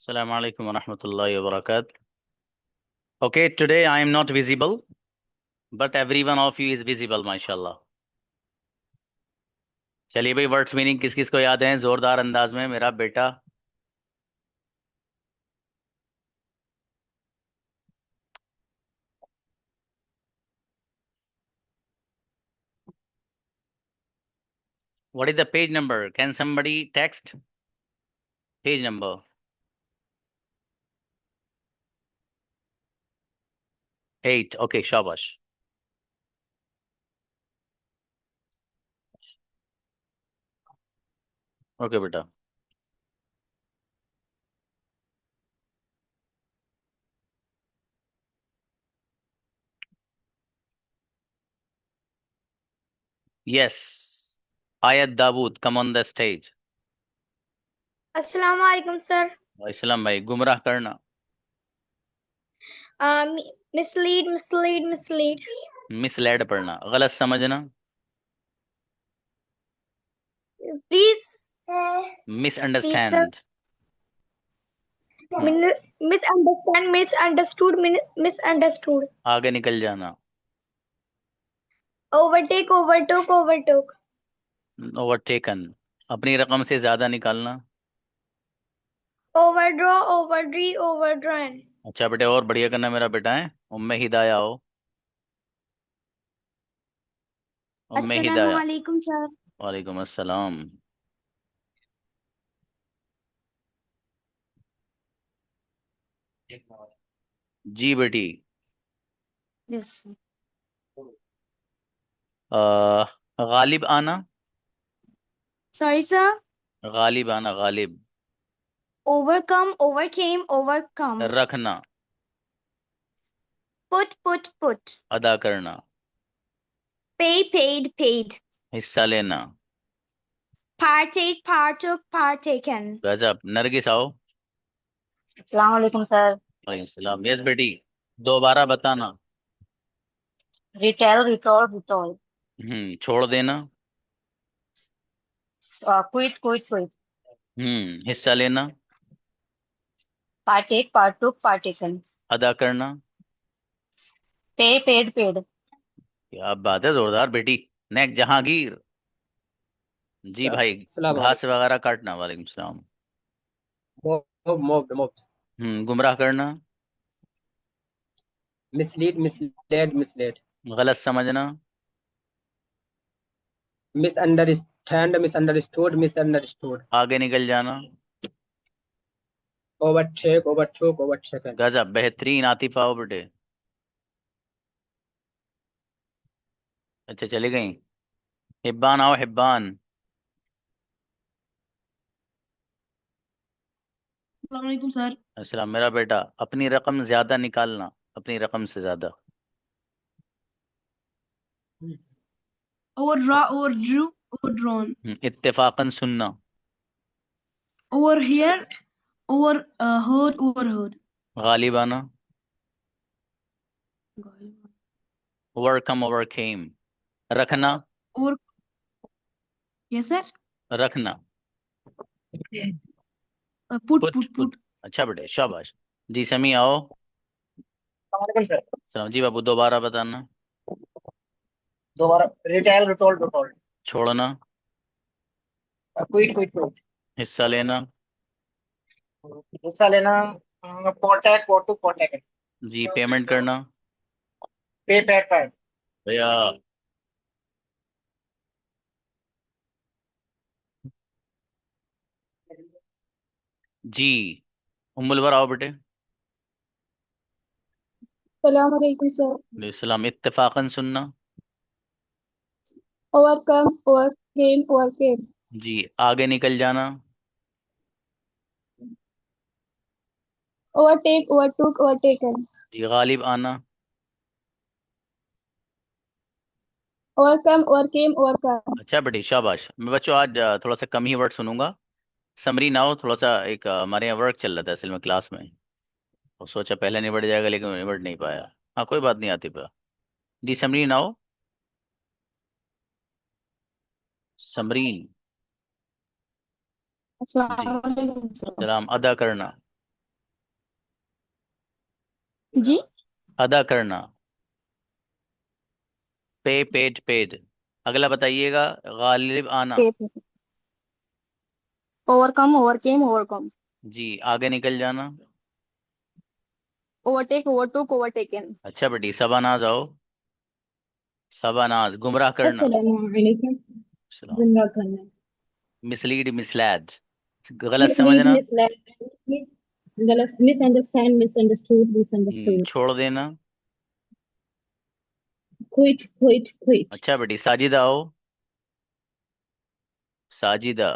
Assalamu alaikum wa rahmatullahi wa barakatuh. Okay, today I am not visible, but every one of you is visible, माशाल्लाह. चलिए भाई, words meaning किस किस को याद है जोरदार अंदाज में, मेरा बेटा. What is the page number? Can somebody text page number? Eight. Okay, शाबाश. Okay, बेटा. Yes. Ayat Dawood, come on the stage. अस्सलाम वालेकुम सर. इस्लाम भाई, गुमराह करना. Mislead mislead mislead. मिसलेड पढ़ना, गलत समझना. Please misunderstand. Misunderstand misunderstood misunderstood. आगे निकल जाना. ओवरटेक ओवरटोक ओवरटोक. ओवरटेकन, अपनी रकम से ज्यादा निकालना. Overdraw overdrew overdrawn. अच्छा बेटे, और बढ़िया करना मेरा बेटा है. उम्मे हिदाया हो. उम्मे हिदाया. अस्सलामुअलैकुम सर. वालेकुम अस्सलाम. जी बेटी. यस. गालिब आना. Sorry sir. गालिब आना, गालिब. Overcome overcame overcome. रखना. Put put put. अदा करना. Pay paid paid. हिस्सा लेना. Partake partook partaken. गजब. नरगिस आओ. अस्सलाम वालेकुम सर. वालेकुम सलाम. यस बेटी, दोबारा बताना. Retell retold retold. छोड़ देना. Quit quit quit. हिस्सा लेना. Partake partook partaken. अदा करना. Pay paid paid. क्या बात है, जोरदार बेटी. नेक्स्ट जहांगीर. जी भाई. घास वगैरह काटना. वालेकुम सलाम. गुमराह करना. Mislead misled misled. गलत समझना. Misunderstand misunderstood misunderstood. आगे निकल जाना. Overtake overtook overtaken. गजब, बेहतरीन. आतिफ आओ बेटे. अच्छा, चली गई. हिब्बान आओ, हिब्बान. अस्सलाम वालेकुम सर. अस्सलाम. मेरा बेटा, अपनी रकम ज्यादा निकालना. अपनी रकम से ज्यादा. ओवरड्रा ओवरड्रू ओवरड्रॉन. इत्तेफाकन सुनना. ओवरहियर ओवरहर्ड ओवरहर्ड. गालिब आना. Overcome overcame. रखना. ओवर. Yes sir. रखना. Put put put put. Put. अच्छा बेटे, शाबाश. जी समी आओ. अस्सलाम वालेकुम सर. सलाम जी बाबू, दोबारा बताना. दोबारा. Retail retold रिटोल. छोड़ना. Quit quit quit. हिस्सा लेना. हिस्सा लेना. पोर्टैक पोर्टुक पोर्टेकन. जी, पेमेंट करना. पे पैड पैड. भैया. जी. उम्मुल आओ बेटे. अस्सलाम वालेकुम सर. सलाम. इत्तेफाकन सुनना. Overcome overcame overcame. जी, आगे निकल जाना. Overtake overtook overtaken. जी, गालिब आना. Overcome overcame overcome. अच्छा बेटी, शाबाश. मैं बच्चों आज थोड़ा सा कम ही वर्ड सुनूंगा. समरी ना हो. थोड़ा सा एक हमारे यहाँ वर्क चल रहा था असल में क्लास में. और सोचा पहले निबट जाएगा, लेकिन निबट नहीं पाया. हाँ, कोई बात नहीं. आती पा. जी, समरी ना हो. समरीन. जी. अस्सलाम वालेकुम सर. सलाम. अदा करना. जी अदा करना, पे पेड पेड। अगला बताइएगा, गालिब आना। पे ओवरकम ओवरकेम ओवरकम जी, आगे निकल जाना। ओवरटेक ओवरटुक ओवरटेकन अच्छा बेटी, शबानाज आओ। शबानाज, गुमराह करना। अस्सलामुअलैकुम। सलाम। गुमराह करना। मिसलीड मिसलैड, गलत मिसलीड समझना। मिसलेड, गलत, मिसअंडरस्टैंड मिसअंडरस्टूड मिसअंडरस्टूड। छोड़ देना। Quit quit quit. अच्छा बेटी, साजिदा आओ। साजिदा,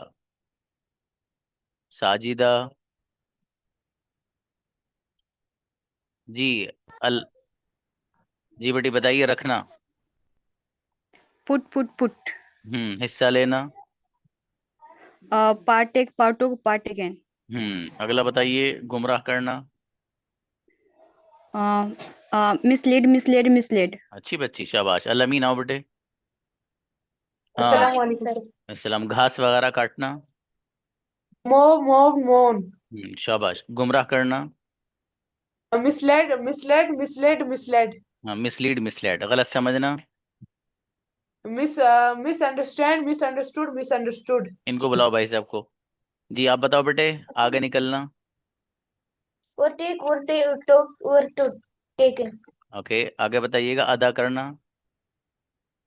साजिदा। जी, अल जी बेटी बताइए, रखना। पुट हिस्सा लेना। Partake partook पार्टेकन। अगला बताइए, गुमराह करना। Mislead misled misled. अच्छी बच्ची, शाबाश। अमीन आओ बेटे। हाँ। अस्सलामुअलैकुम सर। सलाम। घास वगैरह काटना। मोव मोव मोन। शाबाश। गुमराह करना। Misled misled misled misled. हाँ, मिसलीड मिसलेड, गलत समझना। Misunderstand misunderstood misunderstood. इनको बुलाओ भाई साहब को। जी, आप बताओ बेटे, आगे निकलना। Overtake overtake overtook taken. Okay, आगे बताइएगा, अदा करना।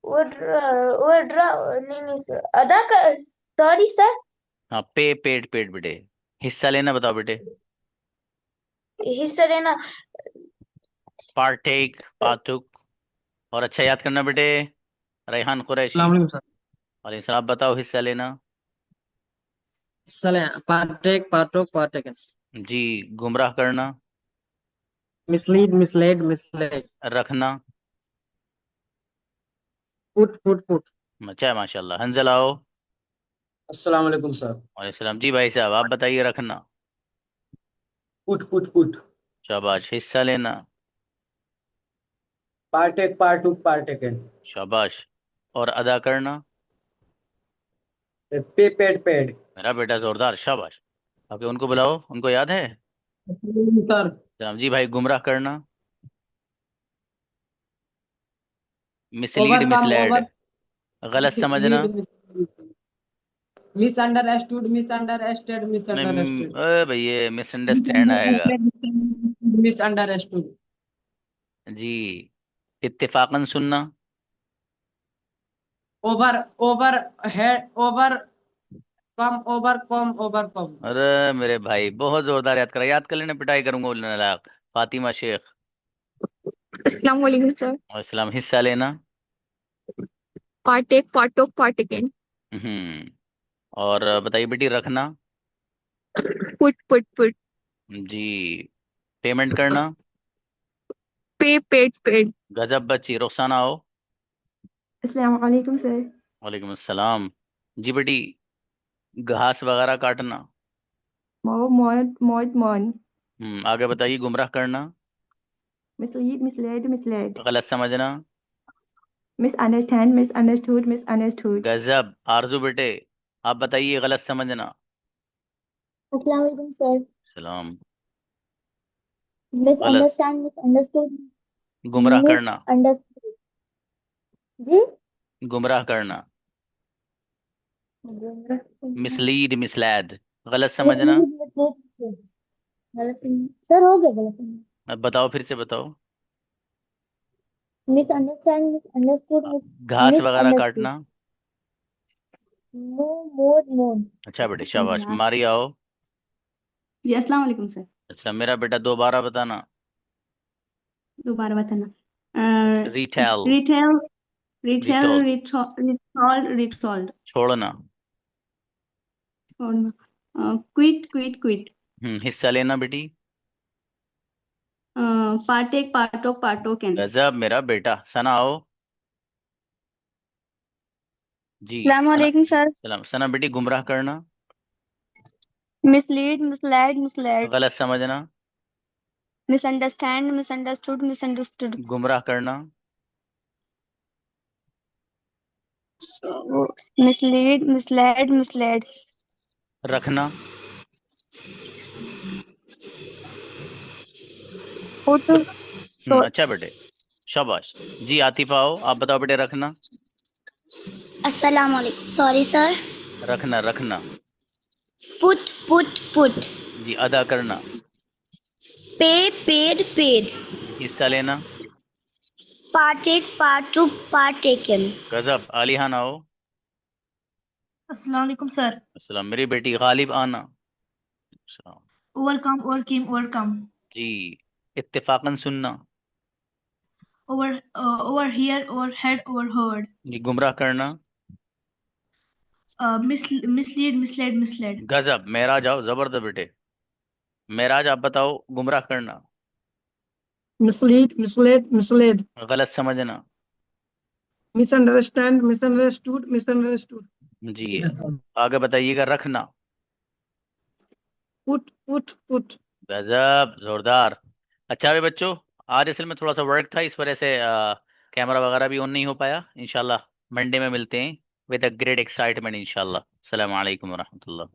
ओवरड्रा नहीं नहीं सर, अदा कर, सॉरी सर। हाँ, पे पेड पेड बेटे। हिस्सा लेना, बताओ बेटे। हिस्सा लेना। पार्टेक पार्टुक। और अच्छा याद करना बेटे, रेहान कुरैशी। अस्सलाम सर। और आप बताओ, हिस्सा लेना। Partake partook पार्टेकन। जी, गुमराह करना। Mislead misled misled. रखना। Put put put. अच्छा है, माशाल्लाह। हंजल आओ। अस्सलाम वालेकुम सर। और सलाम। जी भाई साहब, आप बताइए, रखना। Put put put. शाबाश। हिस्सा लेना। Partake partook पार्टेकन। शाबाश। और अदा करना। Pay paid paid. मेरा बेटा जोरदार, शाबाश। ओके, उनको बुलाओ, उनको याद है। सर। सलाम। जी भाई, गुमराह करना। मिसलीड ओवरकम मिसलेड, ओवर गलत समझना। Lead misunderstood misunderstood misunderstood. भैया, मिसअंडरस्टैंड आएगा। मिसअंडरस्टूड। जी, इत्तेफाकन सुनना। Over over head overcome overcome. अरे मेरे भाई, बहुत जोरदार याद करा, याद कर लेना, पिटाई करूंगा बोलने लायक। फातिमा शेख। अस्सलाम वालेकुम सर। और इस्लाम, हिस्सा लेना। पार्टेक पार्टोक पार्टेकन हम्म और बताइए बेटी, रखना। पुट जी, पेमेंट करना। पे पेड गजब बच्ची, रुखसाना आओ। अस्सलाम वालेकुम सर। वालेकुम अस्सलाम। जी बेटी, घास वगैरह काटना। मोव मोड मॉन आगे बताइए, गुमराह करना। मिसलीड मिसलेड गलत समझना। मिसअंडरस्टूड। गजब। आरजू बेटे, आप बताइए, गलत समझना। अस्सलाम वालेकुम सर। सलाम। गलत। मिसअंडरस्टैंड मिसअंडरस्टूड गुमराह करना। मिसअंडरस्टूड। जी। गुमराह करना। मिसलीड मिसलैड, गलत समझना। मिसलीड मिसलीड गलत सर, हो गया गलत। अब बताओ, फिर से बताओ। मिसअंडरस्टैंड मिसअंडरस्टूड घास वगैरह मिसअंडरस्टूड। काटना। मोर मोन। अच्छा बेटे, शाबाश। मारी आओ। जी अस्सलाम वालेकुम सर। अच्छा मेरा बेटा, दोबारा बताना। दोबारा बताना। Retell. Retell retell retold. Retold. छोड़ना। और क्विट क्विट क्विट। हिस्सा लेना बेटी। Partake partook partaken. गजब मेरा बेटा। सना आओ। जी। अस्सलाम सना। वालेकुम सर। सलाम। सना बेटी, गुमराह करना। मिसलीड मिसलेड गलत समझना। मिसअंडरस्टैंड मिसअंडरस्टूड गुमराह करना। मिसलीड मिसलेड रखना। पुट अच्छा बेटे, शाबाश जी। आतिफा आओ, आप बताओ बेटे। रखना, अस्सलाम वालेकुम, सॉरी सर। रखना रखना पुट पुट पुट। जी। अदा करना, पे पेड पेड। हिस्सा लेना, पार्टेक पार्टुक पार्टेकन। गजब। आलिहान आओ। अस्सलाम वालेकुम सर। अस्सलाम। मेरी बेटी गालिब आना। अस्सलाम। Overcome overcame overcome. जी। इत्तेफाकन सुनना, ओवर हियर ओवरहेड ओवरहर्ड। जी। गुमराह करना, मिसलीड मिसलेड मिसलेड। गजब। मेराज आओ, जबरदस्त बेटे। मेराज आप बताओ। गुमराह करना, Mislead, misled, misled. गलत समझना, Misunderstand, misunderstood, misunderstood. जी। आगे बताइएगा। रखना, Put, put, put. गजब, जोरदार। अच्छा भी बच्चों, आज असल में थोड़ा सा वर्क था, इस वजह से कैमरा वगैरह भी ऑन नहीं हो पाया। इंशाल्लाह मंडे में मिलते हैं विद अ ग्रेट एक्साइटमेंट इंशाल्लाह। अस्सलाम वालेकुम वरहमतुल्लाह।